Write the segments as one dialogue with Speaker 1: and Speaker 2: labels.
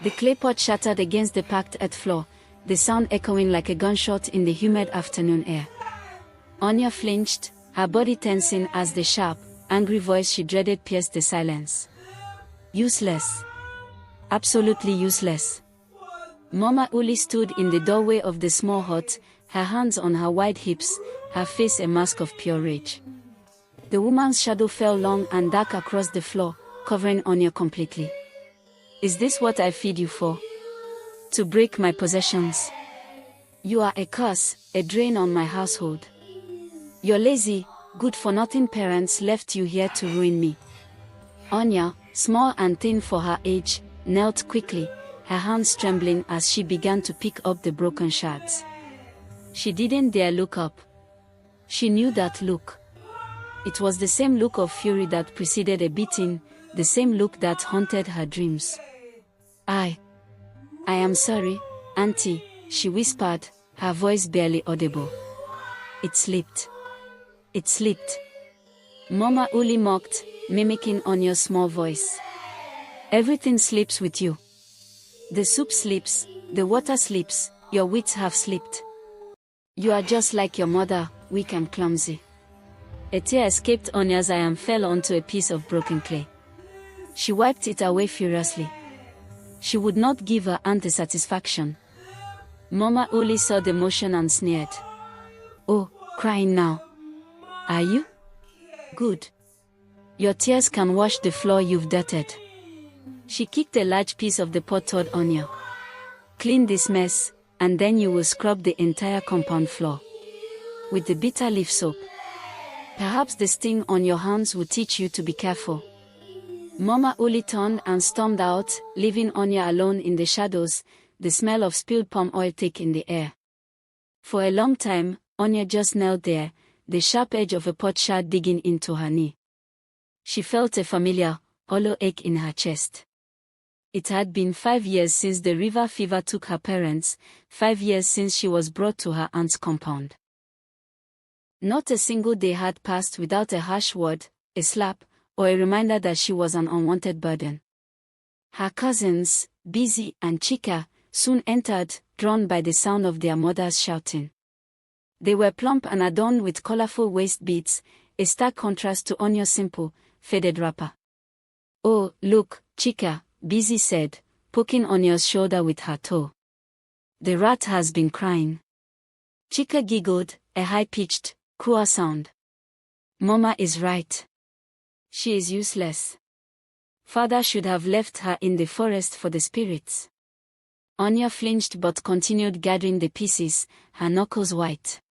Speaker 1: The clay pot shattered against the packed earth floor, the sound echoing like a gunshot in the humid afternoon air. Anya flinched, her body tensing as the sharp, angry voice she dreaded pierced the silence. Useless. Absolutely useless. Mama Uli stood in the doorway of the small hut, her hands on her wide hips, her face a mask of pure rage. The woman's shadow fell long and dark across the floor, covering Anya completely. Is this what I feed you for? To break my possessions? You are a curse, a drain on my household. Your lazy, good-for-nothing parents left you here to ruin me. Anya, small and thin for her age, knelt quickly, her hands trembling as she began to pick up the broken shards. She didn't dare look up. She knew that look. It was the same look of fury that preceded a beating, the same look that haunted her dreams. I am sorry, Auntie, she whispered, her voice barely audible. It slipped. It slipped. Mama Uli mocked, mimicking Anya's small voice. Everything slips with you. The soup slips, the water slips, your wits have slipped. You are just like your mother, weak and clumsy. A tear escaped Anya's eye and fell onto a piece of broken clay. She wiped it away furiously. She would not give her aunt the satisfaction. Mama Uli saw the motion and sneered. Oh, crying now. Are you? Good. Your tears can wash the floor you've dirted. She kicked a large piece of the pot toward Anya. Clean this mess, and then you will scrub the entire compound floor. With the bitter leaf soap. Perhaps the sting on your hands will teach you to be careful. Mama Uli turned and stormed out, leaving Anya alone in the shadows, the smell of spilled palm oil thick in the air. For a long time, Anya just knelt there, the sharp edge of a pot shard digging into her knee. She felt a familiar, hollow ache in her chest. It had been 5 years since the river fever took her parents, 5 years since she was brought to her aunt's compound. Not a single day had passed without a harsh word, a slap, or a reminder that she was an unwanted burden. Her cousins, Busy and Chika, soon entered, drawn by the sound of their mothers shouting. They were plump and adorned with colorful waist beads, a stark contrast to Anya's simple, faded wrapper. Oh, look, Chika, Busy said, poking Anya's shoulder with her toe. The rat has been crying. Chika giggled, a high-pitched, cruel sound. Mama is right. She is useless. Father should have left her in the forest for the spirits. Anya flinched but continued gathering the pieces, her knuckles white.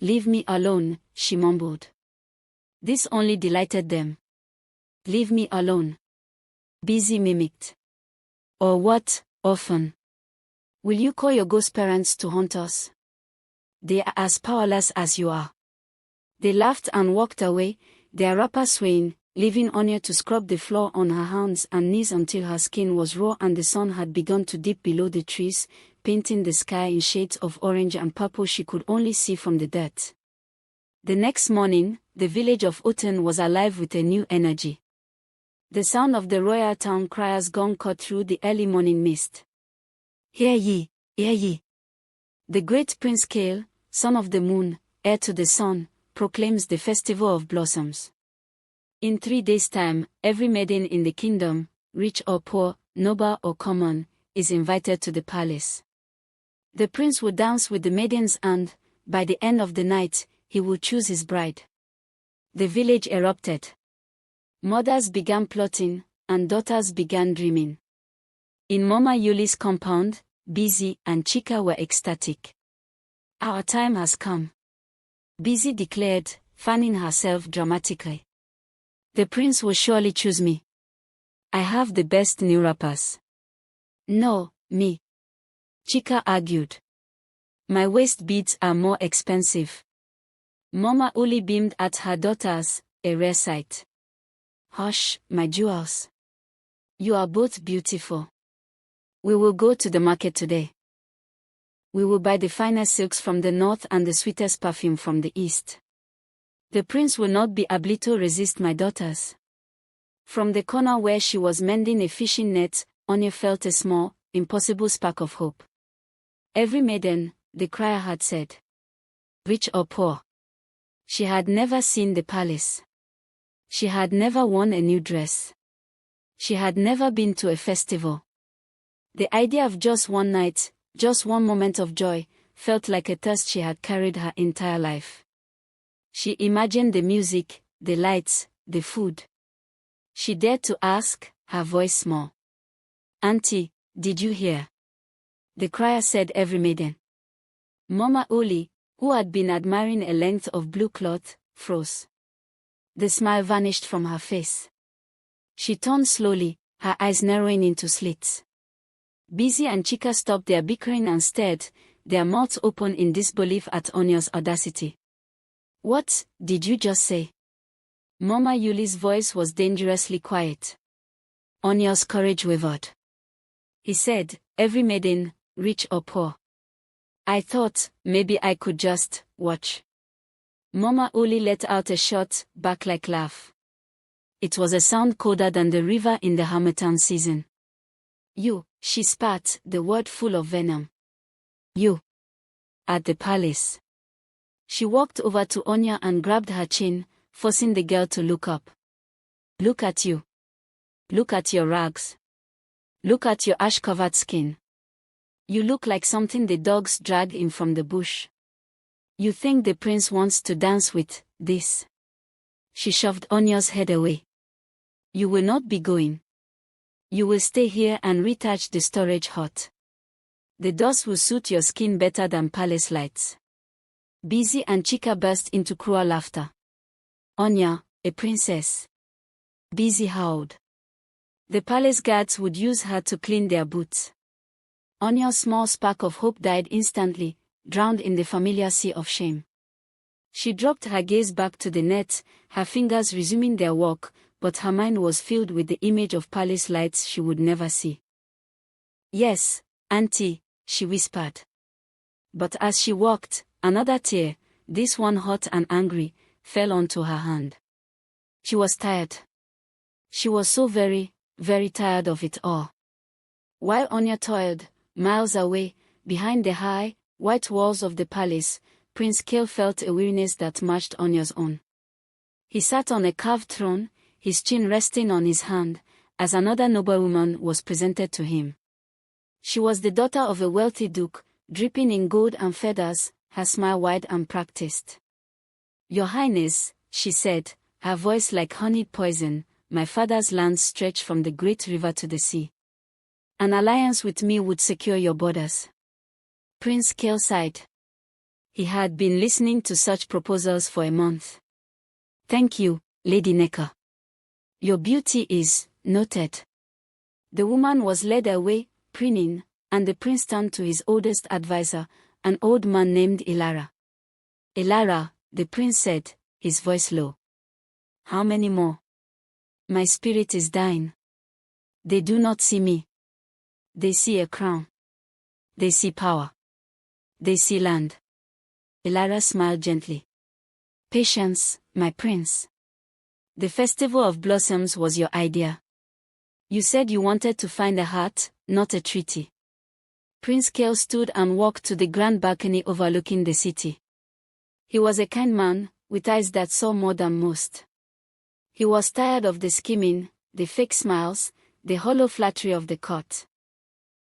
Speaker 1: Leave me alone, she mumbled. This only delighted them. Leave me alone. Busy mimicked. Or what, orphan? Will you call your ghost parents to haunt us? They are as powerless as you are. They laughed and walked away, their wrapper swaying, leaving Anya to scrub the floor on her hands and knees until her skin was raw and the sun had begun to dip below the trees, painting the sky in shades of orange and purple she could only see from the dirt. The next morning, the village of Otan was alive with a new energy. The sound of the royal town crier's gong cut through the early morning mist. Hear ye, hear ye. The great Prince Kael, son of the moon, heir to the sun, proclaims the festival of blossoms. In 3 days' time, every maiden in the kingdom, rich or poor, noble or common, is invited to the palace. The prince will dance with the maidens and, by the end of the night, he will choose his bride. The village erupted. Mothers began plotting, and daughters began dreaming. In Mama Uli's compound, Busy and Chika were ecstatic. Our time has come. Busy declared, fanning herself dramatically. The prince will surely choose me. I have the best new wrappers. No, me. Chika argued. My waist beads are more expensive. Mama Uli beamed at her daughters, a rare sight. Hush, my jewels. You are both beautiful. We will go to the market today. We will buy the finest silks from the north and the sweetest perfume from the east. The prince will not be able to resist my daughters. From the corner where she was mending a fishing net, Anya felt a small, impossible spark of hope. Every maiden, the crier had said. Rich or poor. She had never seen the palace. She had never worn a new dress. She had never been to a festival. The idea of just one night, just one moment of joy, felt like a thirst she had carried her entire life. She imagined the music, the lights, the food. She dared to ask, her voice small. Auntie, did you hear? The crier said every maiden. Mama Uli, who had been admiring a length of blue cloth, froze. The smile vanished from her face. She turned slowly, her eyes narrowing into slits. Busy and Chika stopped their bickering and stared, their mouths open in disbelief at Anya's audacity. What did you just say? Mama Uli's voice was dangerously quiet. Anya's courage wavered. He said, every maiden, rich or poor. I thought, maybe I could just watch. Mama Uli let out a short, bark-like laugh. It was a sound colder than the river in the harmattan season. You, she spat, the word full of venom. You. At the palace. She walked over to Anya and grabbed her chin, forcing the girl to look up. Look at you. Look at your rags. Look at your ash-covered skin. You look like something the dogs drag in from the bush. You think the prince wants to dance with this? She shoved Anya's head away. You will not be going. You will stay here and retouch the storage hut. The dust will suit your skin better than palace lights. Busy and Chika burst into cruel laughter. Anya, a princess. Busy howled. The palace guards would use her to clean their boots. Anya's small spark of hope died instantly, drowned in the familiar sea of shame. She dropped her gaze back to the net, her fingers resuming their work, but her mind was filled with the image of palace lights she would never see. Yes, Auntie, she whispered. But as she walked, another tear, this one hot and angry, fell onto her hand. She was tired. She was so very, very tired of it all. While Anya toiled, miles away, behind the high, white walls of the palace, Prince Kael felt a weariness that matched Anya's own. He sat on a carved throne, his chin resting on his hand, as another noblewoman was presented to him. She was the daughter of a wealthy duke, dripping in gold and feathers, her smile wide and practiced. Your Highness, she said, her voice like honeyed poison, my father's lands stretch from the great river to the sea. An alliance with me would secure your borders. Prince Kael sighed. He had been listening to such proposals for a month. Thank you, Lady Necker. Your beauty is noted. The woman was led away, preening, and the prince turned to his oldest advisor, an old man named Ilara. Ilara, the prince said, his voice low. How many more? My spirit is dying. They do not see me. They see a crown. They see power. They see land. Ilara smiled gently. Patience, my prince. The Festival of Blossoms was your idea. You said you wanted to find a heart, not a treaty. Prince Kael stood and walked to the grand balcony overlooking the city. He was a kind man, with eyes that saw more than most. He was tired of the scheming, the fake smiles, the hollow flattery of the court.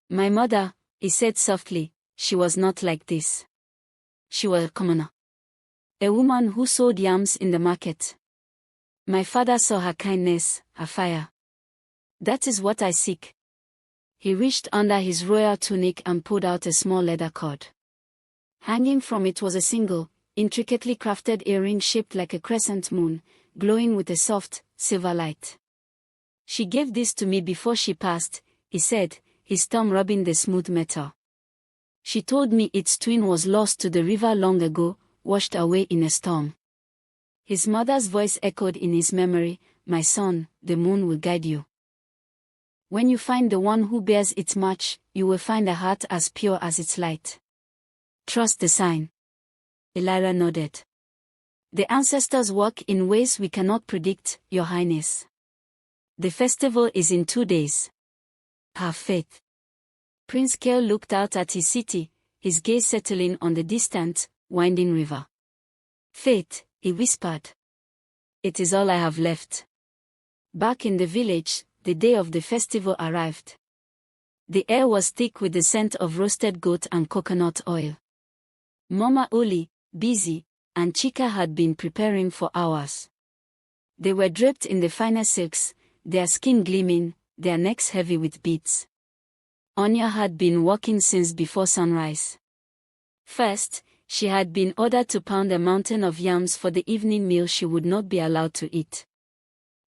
Speaker 1: My mother, he said softly, she was not like this. She was a commoner. A woman who sold yams in the market. My father saw her kindness, her fire. That is what I seek. He reached under his royal tunic and pulled out a small leather cord. Hanging from it was a single, intricately crafted earring shaped like a crescent moon, glowing with a soft, silver light. She gave this to me before she passed, he said, his thumb rubbing the smooth metal. She told me its twin was lost to the river long ago, washed away in a storm. His mother's voice echoed in his memory, my son, the moon will guide you. When you find the one who bears its match, you will find a heart as pure as its light. Trust the sign. Ilara nodded. The ancestors work in ways we cannot predict, Your Highness. The festival is in 2 days. Have faith. Prince Kael looked out at his city, his gaze settling on the distant, winding river. Faith, he whispered. It is all I have left. Back in the village, the day of the festival arrived. The air was thick with the scent of roasted goat and coconut oil. Mama Uli, busy, and Chika had been preparing for hours. They were draped in the finest silks, their skin gleaming, their necks heavy with beads. Anya had been working since before sunrise. First, she had been ordered to pound a mountain of yams for the evening meal she would not be allowed to eat.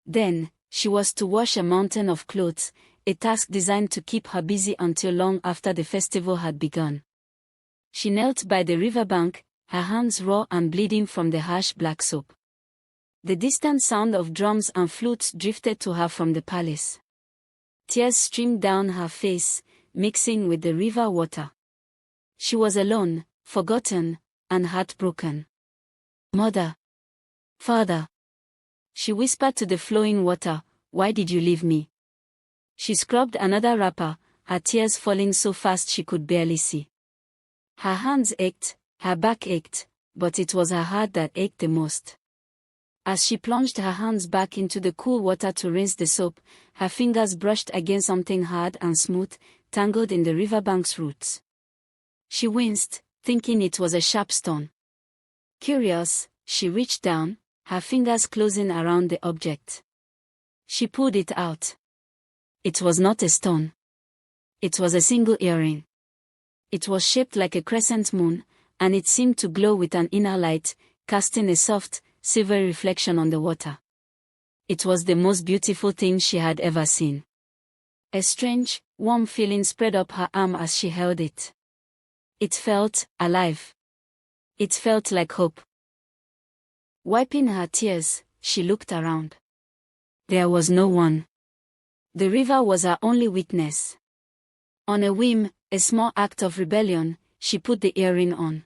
Speaker 1: Then, she was to wash a mountain of clothes, a task designed to keep her busy until long after the festival had begun. She knelt by the riverbank, her hands raw and bleeding from the harsh black soap. The distant sound of drums and flutes drifted to her from the palace. Tears streamed down her face, mixing with the river water. She was alone, forgotten, and heartbroken. Mother. Father. She whispered to the flowing water, "Why did you leave me?" She scrubbed another wrapper, her tears falling so fast she could barely see. Her hands ached, her back ached, but it was her heart that ached the most. As she plunged her hands back into the cool water to rinse the soap, her fingers brushed against something hard and smooth, tangled in the riverbank's roots. She winced, thinking it was a sharp stone. Curious, she reached down, her fingers closing around the object. She pulled it out. It was not a stone. It was a single earring. It was shaped like a crescent moon, and it seemed to glow with an inner light, casting a soft, silvery reflection on the water. It was the most beautiful thing she had ever seen. A strange, warm feeling spread up her arm as she held it. It felt alive. It felt like hope. Wiping her tears, she looked around. There was no one. The river was her only witness. On a whim, a small act of rebellion, she put the earring on.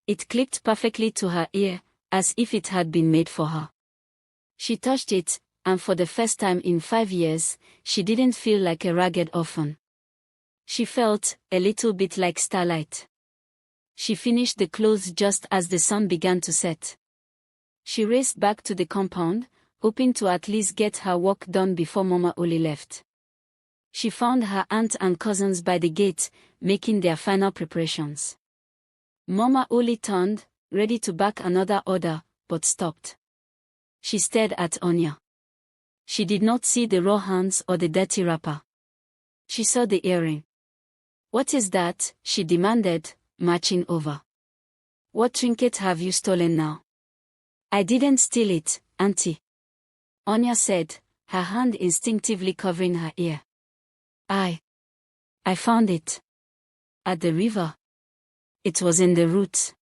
Speaker 1: It clicked perfectly to her ear, as if it had been made for her. She touched it, and for the first time in 5 years, she didn't feel like a ragged orphan. She felt a little bit like starlight. She finished the clothes just as the sun began to set. She raced back to the compound, hoping to at least get her work done before Mama Uli left. She found her aunt and cousins by the gate, making their final preparations. Mama Uli turned, ready to back another order, but stopped. She stared at Anya. She did not see the raw hands or the dirty wrapper. She saw the earring. "What is that?" she demanded, marching over. "What trinket have you stolen now?" "I didn't steal it, Auntie," Anya said, her hand instinctively covering her ear. I found it. At the river. It was in the roots."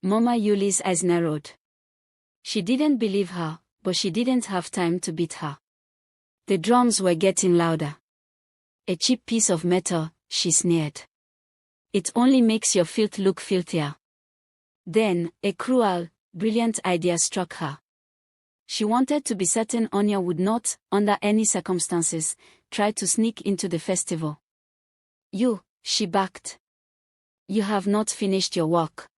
Speaker 1: Mama Uli's eyes narrowed. She didn't believe her, but she didn't have time to beat her. The drums were getting louder. "A cheap piece of metal," she sneered. "It only makes your filth look filthier." Then, a cruel, brilliant idea struck her. She wanted to be certain Anya would not, under any circumstances, try to sneak into the festival. She barked. "You have not finished your work.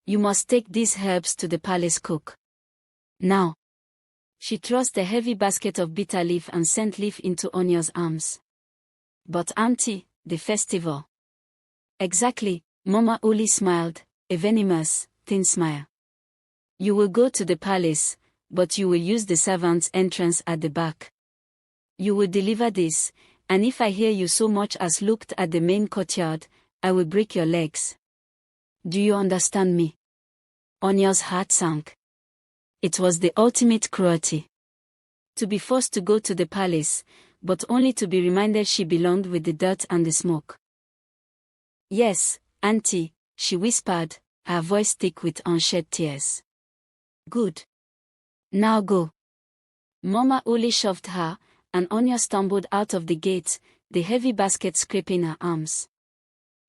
Speaker 1: You must take these herbs to the palace cook. Now." She thrust a heavy basket of bitter leaf and scent leaf into Anya's arms. "But Auntie, the festival." "Exactly," Mama Uli smiled, a venomous, thin smile. "You will go to the palace, but you will use the servants' entrance at the back. You will deliver this, and if I hear you so much as looked at the main courtyard, I will break your legs. Do you understand me?" Anya's heart sank. It was the ultimate cruelty. To be forced to go to the palace, but only to be reminded she belonged with the dirt and the smoke. "Yes, Auntie," she whispered, her voice thick with unshed tears. "Good. Now go." Mama Uli shoved her, and Anya stumbled out of the gate, the heavy basket scraping her arms.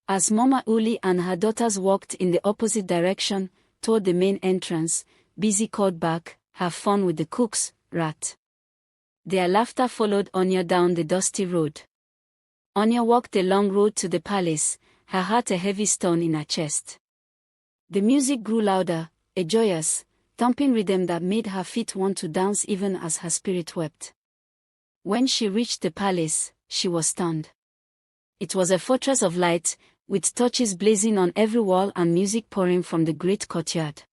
Speaker 1: As Mama Uli and her daughters walked in the opposite direction, toward the main entrance, Busy called back, "Have fun with the cooks, rat." Their laughter followed Anya down the dusty road. Anya walked the long road to the palace, her heart a heavy stone in her chest. The music grew louder, a joyous, thumping rhythm that made her feet want to dance even as her spirit wept. When she reached the palace, she was stunned. It was a fortress of light, with torches blazing on every wall and music pouring from the great courtyard.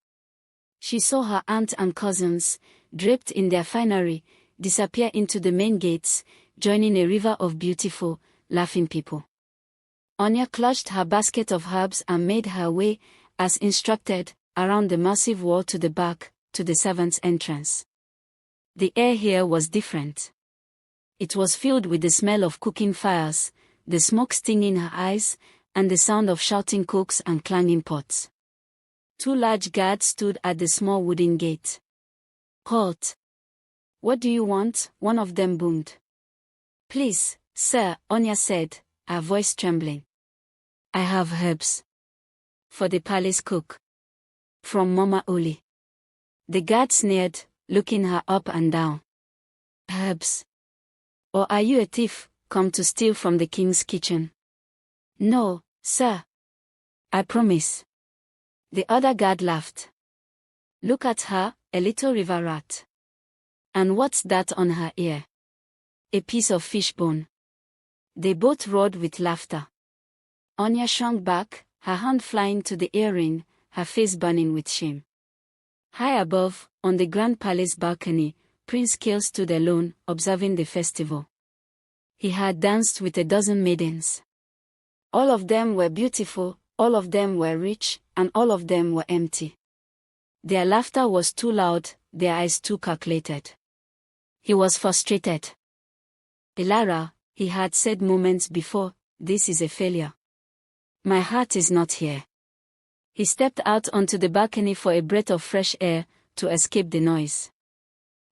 Speaker 1: She saw her aunt and cousins, draped in their finery, disappear into the main gates, joining a river of beautiful, laughing people. Anya clutched her basket of herbs and made her way, as instructed, around the massive wall to the back, to the servants' entrance. The air here was different. It was filled with the smell of cooking fires, the smoke stinging her eyes, and the sound of shouting cooks and clanging pots. 2 large guards stood at the small wooden gate. "Halt! What do you want?" one of them boomed. "Please, sir," Anya said, her voice trembling. "I have herbs. For the palace cook. From Mama Uli." The guard sneered, looking her up and down. "Herbs? Or are you a thief, come to steal from the king's kitchen?" "No, sir. I promise." The other guard laughed. "Look at her, a little river rat. And what's that on her ear?" "A piece of fish bone." They both roared with laughter. Anya shrunk back, her hand flying to the earring, her face burning with shame. High above, on the grand palace balcony, Prince Kael stood alone, observing the festival. He had danced with a dozen maidens. All of them were beautiful, all of them were rich, and all of them were empty. Their laughter was too loud, their eyes too calculated. He was frustrated. "Ilara," he had said moments before, "this is a failure. My heart is not here." He stepped out onto the balcony for a breath of fresh air, to escape the noise.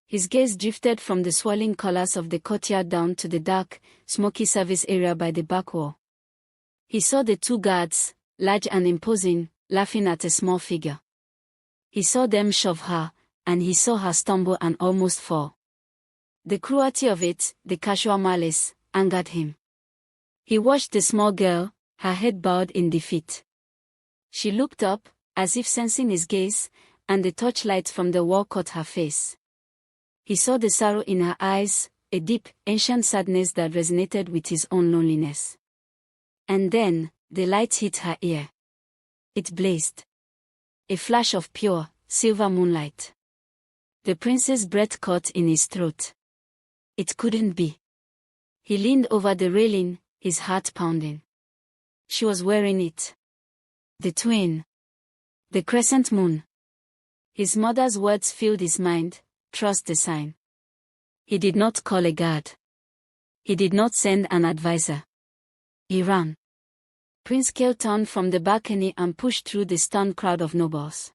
Speaker 1: His gaze drifted from the swirling colors of the courtyard down to the dark, smoky service area by the back wall. He saw the 2 guards, large and imposing, laughing at a small figure. He saw them shove her, and he saw her stumble and almost fall. The cruelty of it, the casual malice, angered him. He watched the small girl, her head bowed in defeat. She looked up, as if sensing his gaze, and the torchlight from the wall caught her face. He saw the sorrow in her eyes, a deep, ancient sadness that resonated with his own loneliness. And then, the light hit her ear. It blazed. A flash of pure, silver moonlight. The prince's breath caught in his throat. It couldn't be. He leaned over the railing, his heart pounding. She was wearing it. The twin. The crescent moon. His mother's words filled his mind, "Trust the sign." He did not call a guard. He did not send an advisor. He ran. Prince Kael turned from the balcony and pushed through the stunned crowd of nobles.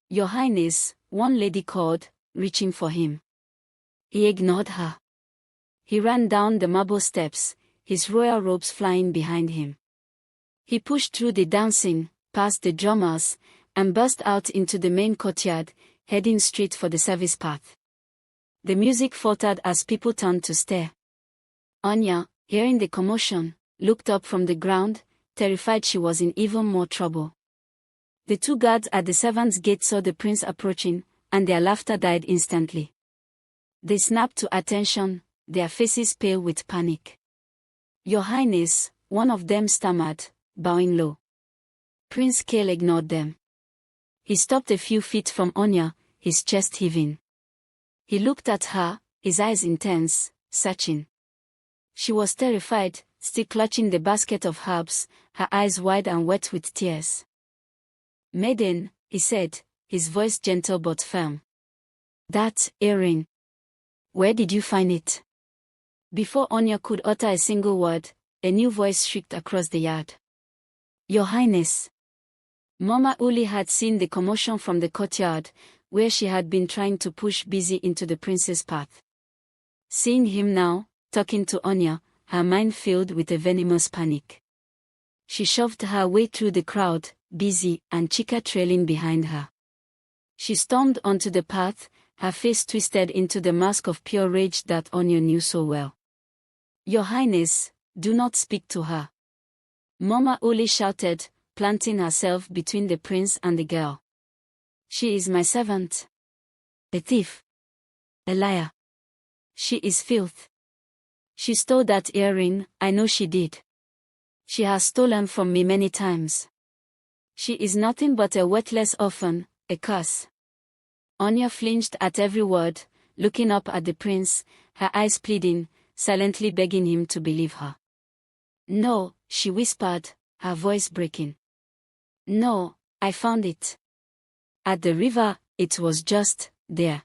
Speaker 1: "Your Highness," one lady called, reaching for him. He ignored her. He ran down the marble steps, his royal robes flying behind him. He pushed through the dancing, past the drummers, and burst out into the main courtyard, heading straight for the service path. The music faltered as people turned to stare. Anya, hearing the commotion, looked up from the ground, terrified she was in even more trouble. The 2 guards at the servants' gate saw the prince approaching, and their laughter died instantly. They snapped to attention, their faces pale with panic. "Your Highness," one of them stammered, bowing low. Prince Kael ignored them. He stopped a few feet from Anya, his chest heaving. He looked at her, his eyes intense, searching. She was terrified, still clutching the basket of herbs, her eyes wide and wet with tears. "Maiden," he said, his voice gentle but firm. "That earring. Where did you find it?" Before Anya could utter a single word, a new voice shrieked across the yard. "Your Highness." Mama Uli had seen the commotion from the courtyard, where she had been trying to push Busy into the prince's path. Seeing him now, talking to Anya, her mind filled with a venomous panic. She shoved her way through the crowd, Busy and Chika trailing behind her. She stormed onto the path, her face twisted into the mask of pure rage that Anya knew so well. "Your Highness," Do not speak to her. Mama Uli shouted, planting herself between the prince and the girl. She is my servant. A thief. A liar. She is filth. She stole that earring, I know she did. She has stolen from me many times. She is nothing but a worthless orphan, a curse. Anya flinched at every word, looking up at the prince, her eyes pleading, silently begging him to believe her. No, she whispered, her voice breaking. No, I found it. At the river, it was just there.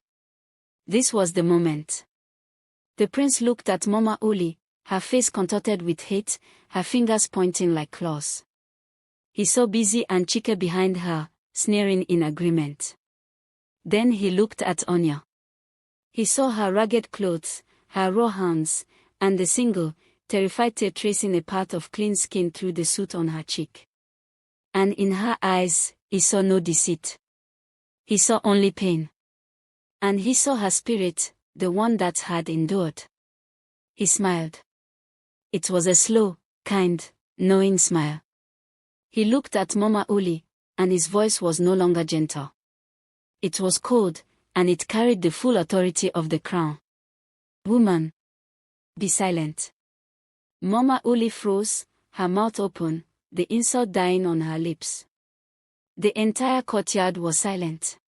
Speaker 1: This was the moment. The prince looked at Mama Uli, her face contorted with hate, her fingers pointing like claws. He saw Busy and Chika behind her, sneering in agreement. Then he looked at Anya. He saw her ragged clothes, her raw hands, and the single, terrified tear tracing a path of clean skin through the soot on her cheek. And in her eyes, he saw no deceit. He saw only pain. And he saw her spirit, the one that had endured. He smiled. It was a slow, kind, knowing smile. He looked at Mama Uli, and his voice was no longer gentle. It was cold, and it carried the full authority of the crown. Woman, be silent. Mama Uli froze, her mouth open, the insult dying on her lips. The entire courtyard was silent.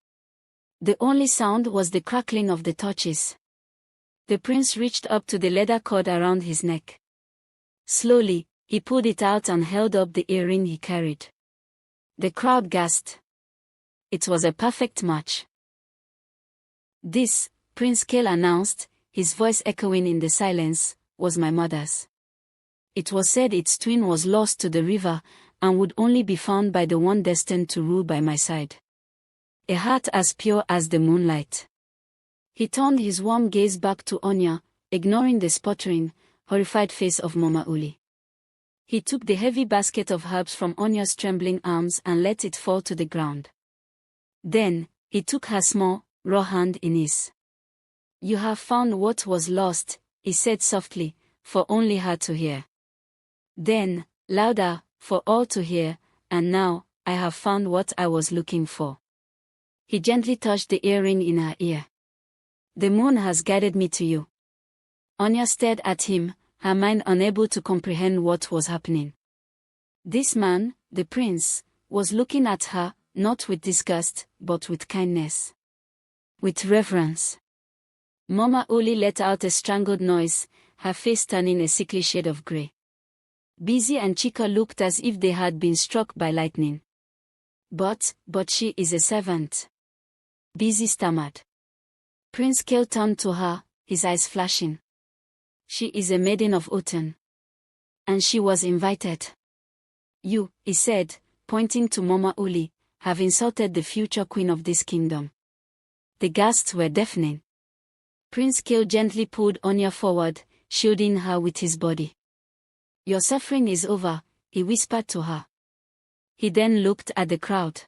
Speaker 1: The only sound was the crackling of the torches. The prince reached up to the leather cord around his neck. Slowly, he pulled it out and held up the earring he carried. The crowd gasped. It was a perfect match. This, Prince Kael announced, his voice echoing in the silence, was my mother's. It was said its twin was lost to the river, and would only be found by the one destined to rule by my side. A heart as pure as the moonlight. He turned his warm gaze back to Anya, ignoring the sputtering, horrified face of Mama Uli. He took the heavy basket of herbs from Anya's trembling arms and let it fall to the ground. Then, he took her small, raw hand in his. You have found what was lost, he said softly, for only her to hear. Then, louder, for all to hear, and now, I have found what I was looking for. He gently touched the earring in her ear. The moon has guided me to you. Anya stared at him, her mind unable to comprehend what was happening. This man, the prince, was looking at her, not with disgust, but with kindness. With reverence. Mama Uli let out a strangled noise, her face turning a sickly shade of grey. Busy and Chika looked as if they had been struck by lightning. But she is a servant. Busy stammered. Prince Kael turned to her, his eyes flashing. She is a maiden of Otan. And she was invited. You, he said, pointing to Mama Uli, have insulted the future queen of this kingdom. The gasps were deafening. Prince Kael gently pulled Anya forward, shielding her with his body. Your suffering is over, he whispered to her. He then looked at the crowd.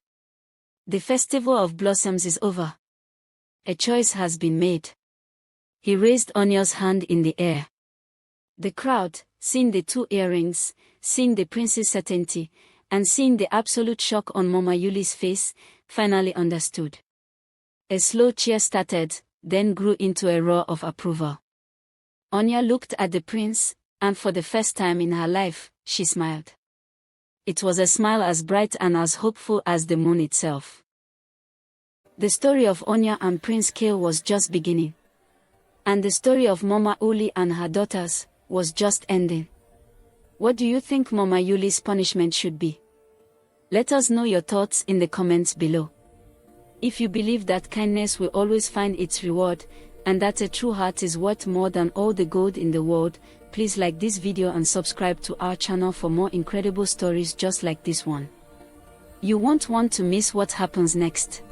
Speaker 1: The festival of blossoms is over. A choice has been made. He raised Anya's hand in the air. The crowd, seeing the two earrings, seeing the prince's certainty, and seeing the absolute shock on Mama Uli's face, finally understood. A slow cheer started, then grew into a roar of approval. Anya looked at the prince, and for the first time in her life, she smiled. It was a smile as bright and as hopeful as the moon itself. The story of Anya and Prince Kael was just beginning. And the story of Mama Uli and her daughters was just ending. What do you think Mama Uli's punishment should be? Let us know your thoughts in the comments below. If you believe that kindness will always find its reward, and that a true heart is worth more than all the gold in the world, please like this video and subscribe to our channel for more incredible stories just like this one. You won't want to miss what happens next.